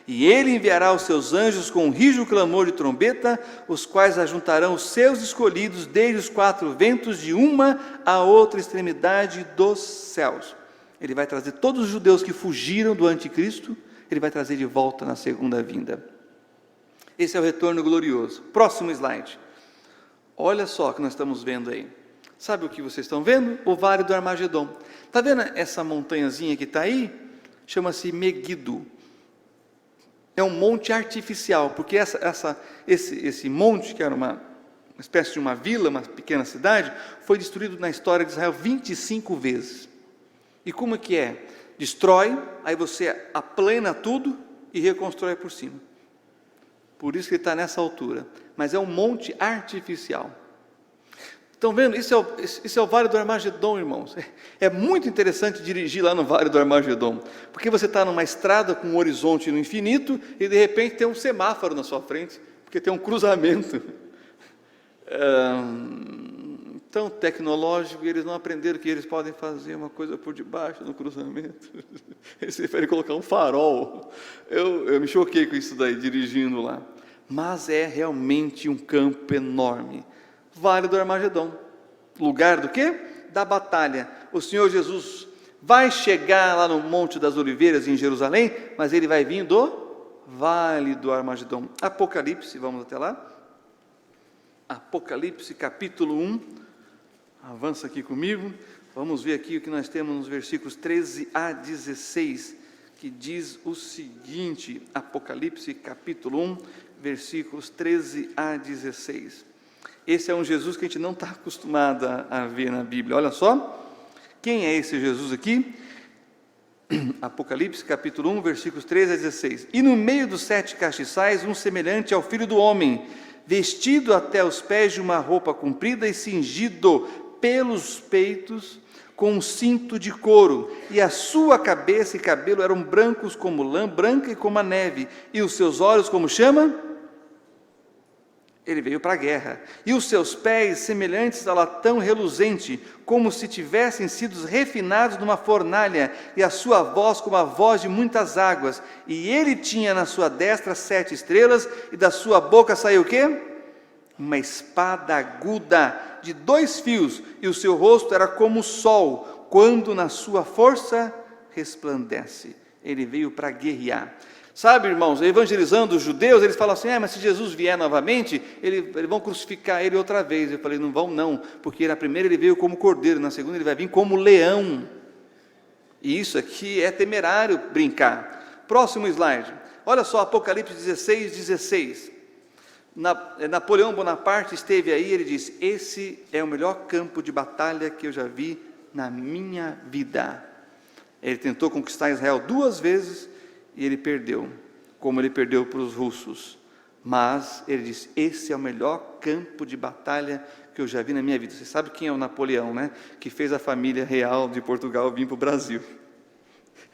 E ele enviará os seus anjos com um rijo clamor de trombeta, os quais ajuntarão os seus escolhidos desde os 4 ventos, de uma a outra extremidade dos céus. Ele vai trazer todos os judeus que fugiram do anticristo, ele vai trazer de volta na segunda vinda. Esse é o retorno glorioso. Próximo slide. Olha só o que nós estamos vendo aí. Sabe o que vocês estão vendo? O Vale do Armagedon. Está vendo essa montanhazinha que está aí? Chama-se Megido. É um monte artificial, porque esse monte, que era uma espécie de uma vila, uma pequena cidade, foi destruído na história de Israel 25 vezes. E como é que é? Destrói, aí você aplana tudo e reconstrói por cima. Por isso que ele está nessa altura. Mas é um monte artificial. Estão vendo? Isso é o Vale do Armagedon, irmãos. É muito interessante dirigir lá no Vale do Armagedon, porque você está numa estrada com um horizonte no infinito e de repente tem um semáforo na sua frente, porque tem um cruzamento. Tão tecnológico, e eles não aprenderam que eles podem fazer uma coisa por debaixo no cruzamento. Eles preferem colocar um farol. Eu me choquei com isso daí, dirigindo lá. Mas é realmente um campo enorme. Vale do Armagedon, lugar do quê? Da batalha. O Senhor Jesus vai chegar lá no Monte das Oliveiras em Jerusalém, mas ele vai vir do Vale do Armagedon. Apocalipse, vamos até lá. Apocalipse capítulo 1, avança aqui comigo, vamos ver aqui o que nós temos nos versículos 13 a 16, que diz o seguinte, Apocalipse capítulo 1, versículos 13 a 16. Esse é um Jesus que a gente não está acostumado a ver na Bíblia. Olha só, quem é esse Jesus aqui? Apocalipse capítulo 1, versículos 13 a 16. E no meio dos 7 castiçais, um semelhante ao Filho do Homem, vestido até os pés de uma roupa comprida e cingido pelos peitos com um cinto de couro, e a sua cabeça e cabelo eram brancos como lã, branca e como a neve, e os seus olhos como chama? Ele veio para a guerra, e os seus pés semelhantes a latão reluzente, como se tivessem sido refinados numa fornalha, e a sua voz como a voz de muitas águas, e ele tinha na sua destra 7 estrelas, e da sua boca saiu o quê? Uma espada aguda de 2 fios, e o seu rosto era como o sol, quando na sua força resplandece. Ele veio para guerrear. Sabe, irmãos, evangelizando os judeus, eles falam assim, mas se Jesus vier novamente, eles vão crucificar ele outra vez. Eu falei, não vão não, porque na primeira ele veio como cordeiro, na segunda ele vai vir como leão. E isso aqui é temerário brincar. Próximo slide. Olha só, Apocalipse 16, 16. Napoleão Bonaparte esteve aí, ele disse, esse é o melhor campo de batalha que eu já vi na minha vida. Ele tentou conquistar Israel 2 vezes, e ele perdeu, como ele perdeu para os russos. Mas ele disse, esse é o melhor campo de batalha que eu já vi na minha vida. Você sabe quem é o Napoleão, né? Que fez a família real de Portugal vir para o Brasil.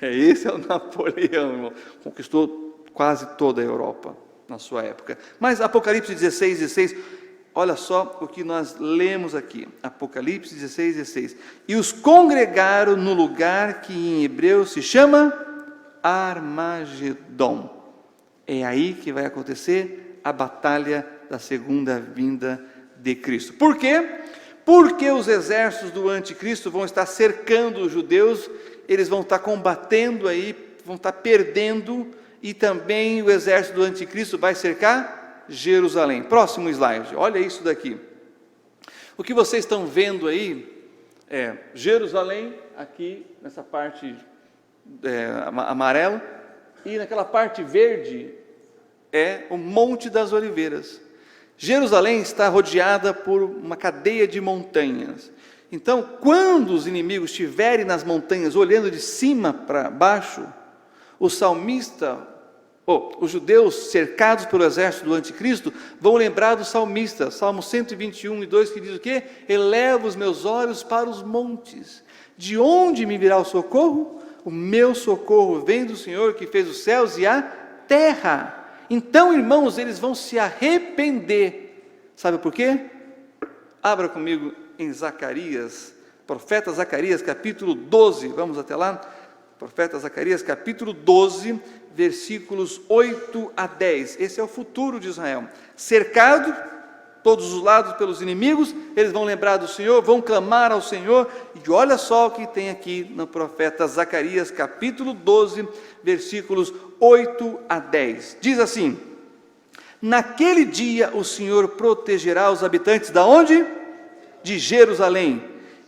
Esse é o Napoleão, irmão. Conquistou quase toda a Europa na sua época. Mas Apocalipse 16, 16, olha só o que nós lemos aqui. Apocalipse 16, 16. E os congregaram no lugar que em hebreu se chama Armagedon. É aí que vai acontecer a batalha da segunda vinda de Cristo. Por quê? Porque os exércitos do anticristo vão estar cercando os judeus, eles vão estar combatendo aí, vão estar perdendo, e também o exército do anticristo vai cercar Jerusalém. Próximo slide, olha isso daqui. O que vocês estão vendo aí é Jerusalém, aqui nessa parte amarelo, e naquela parte verde é o Monte das Oliveiras. Jerusalém está rodeada por uma cadeia de montanhas. Então, quando os inimigos estiverem nas montanhas, olhando de cima para baixo, o salmista, os judeus cercados pelo exército do anticristo, vão lembrar do salmista, Salmo 121, 2, que diz o quê? Eleva os meus olhos para os montes. De onde me virá o socorro? O meu socorro vem do Senhor que fez os céus e a terra. Então, irmãos, eles vão se arrepender Sabe por quê? Abra comigo em Zacarias, profeta Zacarias, capítulo 12, vamos até lá? Profeta Zacarias, capítulo 12, versículos 8 a 10. Esse é o futuro de Israel. Cercado, todos os lados pelos inimigos, eles vão lembrar do Senhor, vão clamar ao Senhor, e olha só o que tem aqui no profeta Zacarias, capítulo 12, versículos 8 a 10. Diz assim: naquele dia o Senhor protegerá os habitantes da onde? De Jerusalém.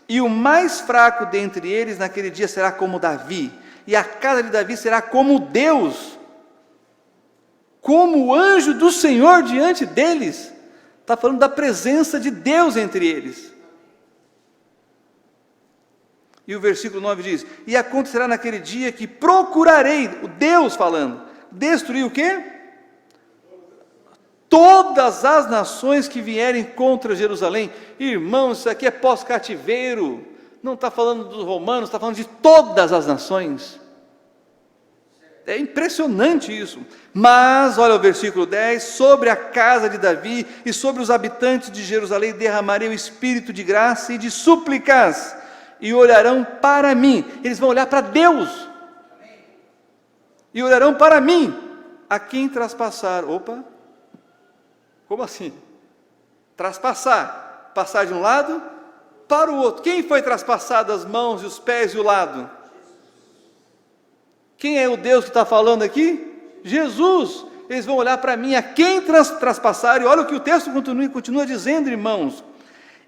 E o mais fraco dentre eles naquele dia será como Davi, e a casa de Davi será como Deus, como o anjo do Senhor diante deles. Está falando da presença de Deus entre eles. E o versículo 9 diz: e acontecerá naquele dia que procurarei, o Deus falando, destruir o quê? Todas as nações que vierem contra Jerusalém. Irmãos, isso aqui é pós-cativeiro, não está falando dos romanos, está falando de todas as nações. É impressionante isso. Mas, olha o versículo 10, sobre a casa de Davi e sobre os habitantes de Jerusalém derramarei o espírito de graça e de súplicas, e olharão para mim. Eles vão olhar para Deus, e olharão para mim, a quem traspassar. Opa, como assim? Traspassar, passar de um lado para o outro. Quem foi traspassado as mãos e os pés e o lado? Quem é o Deus que está falando aqui? Jesus. Eles vão olhar para mim, a quem traspassar, e olha o que o texto continua dizendo, irmãos,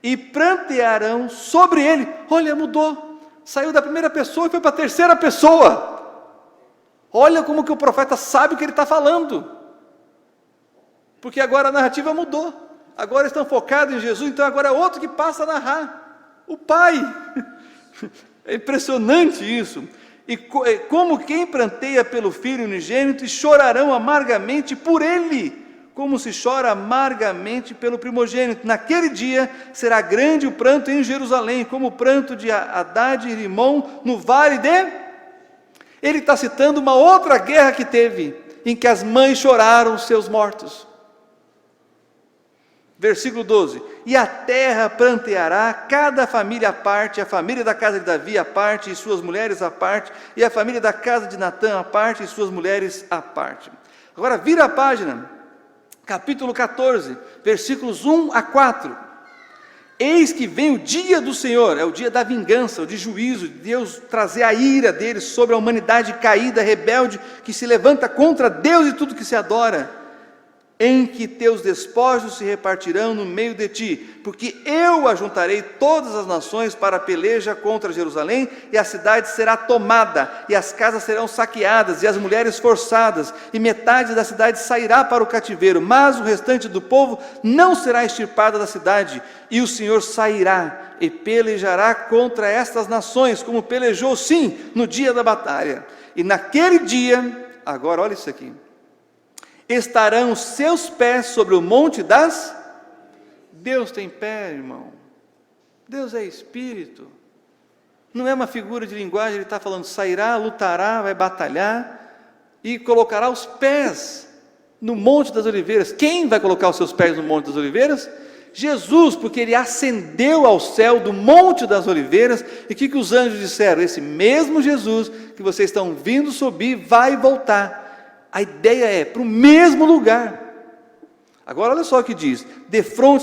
e prantearão sobre ele. Olha, mudou, saiu da primeira pessoa e foi para a terceira pessoa. Olha como que o profeta sabe o que ele está falando, porque agora a narrativa mudou, agora estão focados em Jesus, então agora é outro que passa a narrar, o Pai. É impressionante isso. E como quem pranteia pelo Filho unigênito, e chorarão amargamente por ele, como se chora amargamente pelo primogênito. Naquele dia será grande o pranto em Jerusalém, como o pranto de Haddad e Rimon no vale de... Ele está citando uma outra guerra que teve, em que as mães choraram os seus mortos. Versículo 12: e a terra pranteará, cada família à parte, a família da casa de Davi à parte, e suas mulheres à parte, e a família da casa de Natã à parte, e suas mulheres à parte. Agora vira a página, capítulo 14, versículos 1 a 4. Eis que vem o dia do Senhor, é o dia da vingança, o de juízo, de Deus trazer a ira dele sobre a humanidade caída, rebelde, que se levanta contra Deus e tudo que se adora, em que teus despojos se repartirão no meio de ti, porque eu ajuntarei todas as nações para a peleja contra Jerusalém, e a cidade será tomada, e as casas serão saqueadas, e as mulheres forçadas, e metade da cidade sairá para o cativeiro, mas o restante do povo não será extirpada da cidade, e o Senhor sairá e pelejará contra estas nações, como pelejou sim no dia da batalha. E naquele dia, agora olha isso aqui, estarão os seus pés sobre o monte das... Deus tem pé, irmão. Deus é Espírito. Não é uma figura de linguagem, ele está falando, sairá, lutará, vai batalhar, e colocará os pés no monte das oliveiras. Quem vai colocar os seus pés no monte das oliveiras? Jesus, porque ele ascendeu ao céu do monte das oliveiras. E o que os anjos disseram? Esse mesmo Jesus que vocês estão vindo subir, vai voltar. A ideia é para o mesmo lugar. Agora olha só o que diz: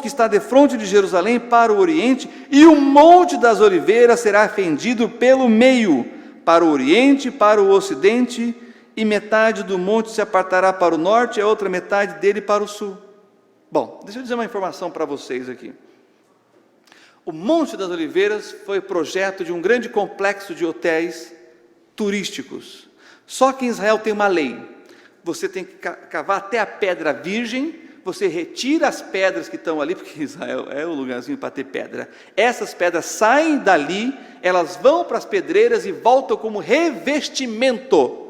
que está defronte de Jerusalém para o oriente, e o monte das oliveiras será fendido pelo meio, para o oriente, para o ocidente, e metade do monte se apartará para o norte, e a outra metade dele para o sul. Bom, deixa eu dizer uma informação para vocês aqui. O Monte das Oliveiras foi projeto de um grande complexo de hotéis turísticos. Só que em Israel tem uma lei: você tem que cavar até a pedra virgem, você retira as pedras que estão ali, porque Israel é o lugarzinho para ter pedra. Essas pedras saem dali, elas vão para as pedreiras e voltam como revestimento.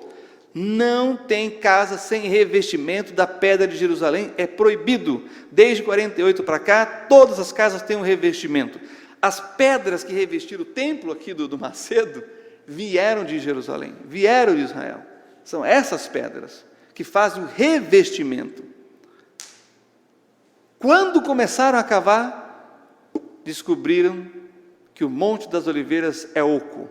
Não tem casa sem revestimento da pedra de Jerusalém, é proibido. Desde 48 para cá, todas as casas têm um revestimento. As pedras que revestiram o templo aqui do Macedo, vieram de Jerusalém, vieram de Israel. São essas pedras que fazem o revestimento. Quando começaram a cavar, descobriram que o Monte das Oliveiras é oco.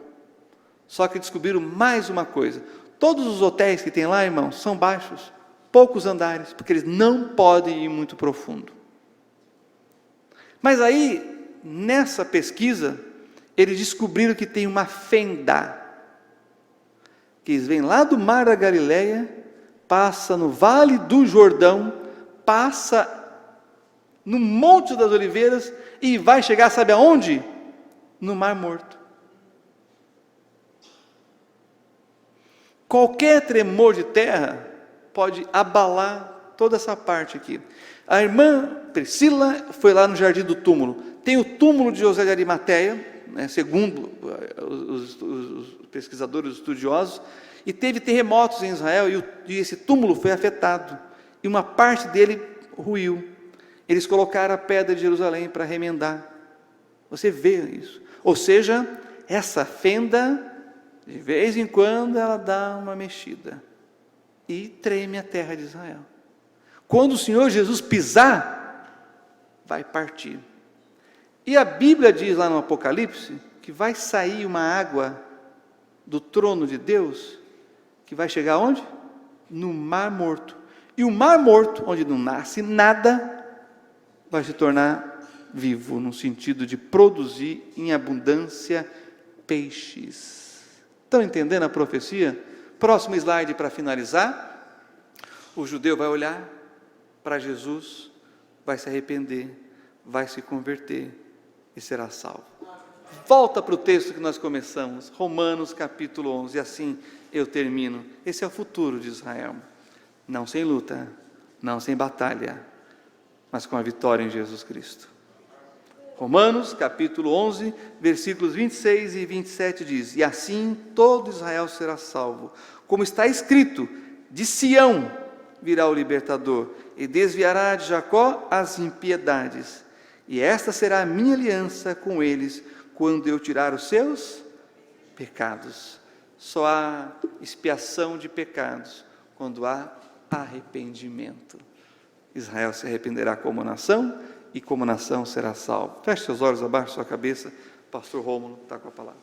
Só que descobriram mais uma coisa: todos os hotéis que tem lá, irmãos, são baixos, poucos andares, porque eles não podem ir muito profundo. Mas aí, nessa pesquisa, eles descobriram que tem uma fenda, que eles vêm lá do Mar da Galileia, passa no Vale do Jordão, passa no Monte das Oliveiras e vai chegar, sabe aonde? No Mar Morto. Qualquer tremor de terra pode abalar toda essa parte aqui. A irmã Priscila foi lá no Jardim do Túmulo. Tem o túmulo de José de Arimateia, segundo os pesquisadores estudiosos, e teve terremotos em Israel, e esse túmulo foi afetado, e uma parte dele ruiu. Eles colocaram a pedra de Jerusalém para remendar. Você vê isso. Ou seja, essa fenda, de vez em quando, ela dá uma mexida, e treme a terra de Israel. Quando o Senhor Jesus pisar, vai partir. E a Bíblia diz lá no Apocalipse, que vai sair uma água do trono de Deus, que vai chegar onde? No Mar Morto. E o Mar Morto, onde não nasce nada, vai se tornar vivo, no sentido de produzir em abundância peixes. Estão entendendo a profecia? Próximo slide para finalizar. O judeu vai olhar para Jesus, vai se arrepender, vai se converter e será salvo. Volta para o texto que nós começamos, Romanos capítulo 11, e assim eu termino. Esse é o futuro de Israel, não sem luta, não sem batalha, mas com a vitória em Jesus Cristo. Romanos capítulo 11, versículos 26 e 27 diz: e assim todo Israel será salvo, como está escrito, de Sião virá o libertador, e desviará de Jacó as impiedades, e esta será a minha aliança com eles, quando eu tirar os seus pecados. Só há expiação de pecados quando há arrependimento. Israel se arrependerá como nação, e como nação será salvo. Feche seus olhos, abaixe sua cabeça. Pastor Rômulo está com a palavra.